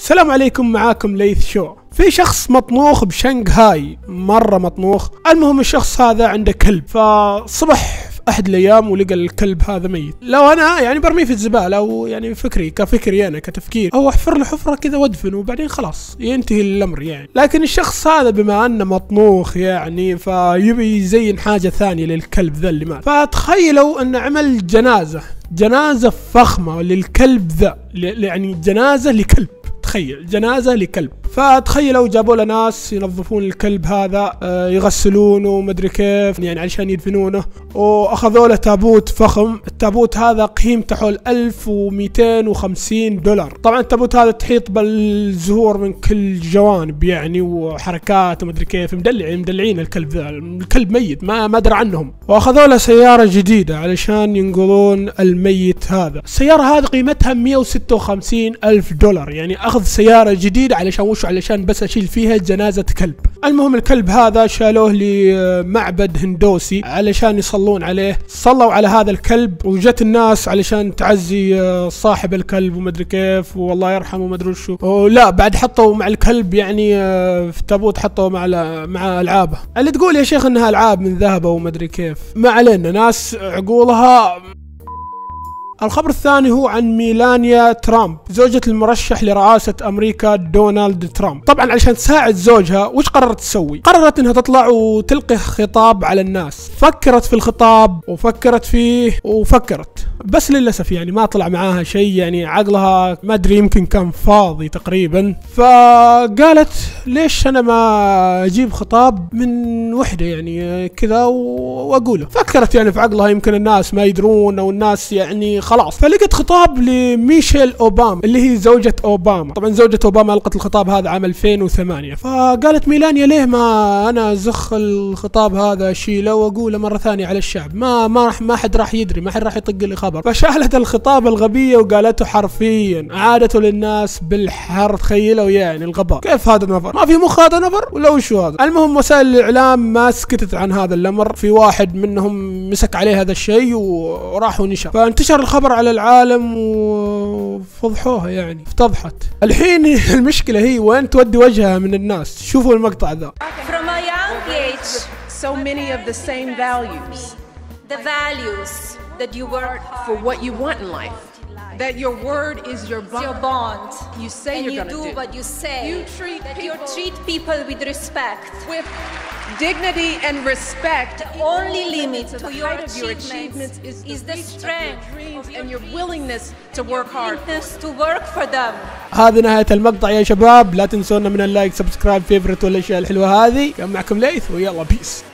السلام عليكم، معاكم ليث شو. في شخص مطنوخ بشنغهاي، مرة مطنوخ. المهم الشخص هذا عنده كلب، فصبح في احد الايام ولقى الكلب هذا ميت. لو انا يعني برميه في الزبالة، او يعني كفكري انا كتفكير، او احفر له حفرة كذا وادفنه وبعدين خلاص ينتهي الامر يعني. لكن الشخص هذا بما انه مطنوخ يعني فيبي يزين حاجة ثانية للكلب ذا اللي مات. فتخيلوا انه عمل جنازة فخمة للكلب ذا، يعني جنازة لكلب. تخيل جنازة لكلب. فتخيلوا جابوا له ناس ينظفون الكلب هذا، يغسلونه ومدري كيف يعني علشان يدفنونه، واخذوا له تابوت فخم. التابوت هذا قيمته حول 1250 دولار. طبعا التابوت هذا تحيط بالزهور من كل جوانب يعني، وحركات ومدري كيف، مدلعين الكلب ذا. الكلب ميت ما درى عنهم. واخذوا له سيارة جديدة علشان ينقلون الميت هذا. السيارة هذه قيمتها 156 ألف دولار، يعني اخذ سيارة جديدة علشان بس اشيل فيها جنازة كلب. المهم الكلب هذا شالوه لمعبد هندوسي علشان يصلون عليه. صلوا على هذا الكلب، وجت الناس علشان تعزي صاحب الكلب ومدري كيف، والله يرحمه ومدري وشو. ولا بعد حطوا مع الكلب يعني في التابوت حطوا مع العابه، اللي تقول يا شيخ انها العاب من ذهب ومدري كيف. ما علينا، ناس عقولها. الخبر الثاني هو عن ميلانيا ترامب، زوجة المرشح لرئاسة أمريكا دونالد ترامب. طبعا علشان تساعد زوجها وش قررت تسوي؟ قررت انها تطلع وتلقي خطاب على الناس. فكرت في الخطاب وفكرت فيه وفكرت، بس للأسف يعني ما طلع معاها شيء، يعني عقلها ما أدري يمكن كان فاضي تقريبا. فقالت ليش أنا ما أجيب خطاب من وحدة يعني كذا وأقوله. فكرت يعني في عقلها يمكن الناس ما يدرون أو الناس يعني خلاص. فلقت خطاب لميشيل أوباما اللي هي زوجة أوباما. طبعا زوجة أوباما ألقت الخطاب هذا عام 2008. فقالت ميلانيا ليه ما أنا أزخ الخطاب هذا أشيله وأقوله مرة ثانية على الشعب، ما حد راح يدري، ما حد راح يطق لي خبر. فشالت الخطاب الغبية وقالته حرفيا، عادته للناس بالحر. تخيلوا يعني الغباء كيف هذا النفر، ما في مخ هذا نفر ولا وشو هذا. المهم وسائل الإعلام ما سكتت عن هذا الأمر. في واحد منهم مسك عليه هذا الشيء وراح ونشر، فانتشر الخبر على العالم وفضحوها يعني، افتضحت. الحين المشكلة هي وين تودي وجهها من الناس. شوفوا المقطع ذا. From a young age, so many of the same values. the values that you work For what you want in life. That your word is your bond. your bond. You say and you're you going to do what you say. You treat that people you treat people with respect. with dignity and respect. The only limit to your height of your achievements is the reach of strength your dreams of and your willingness to work hard. to work for them. هذه نهاية المقطع يا شباب. لا تنسونا من اللايك، سبسكرايب، فيفرت والاشياء الحلوة هذه. كان معكم ليث ويلا بيس.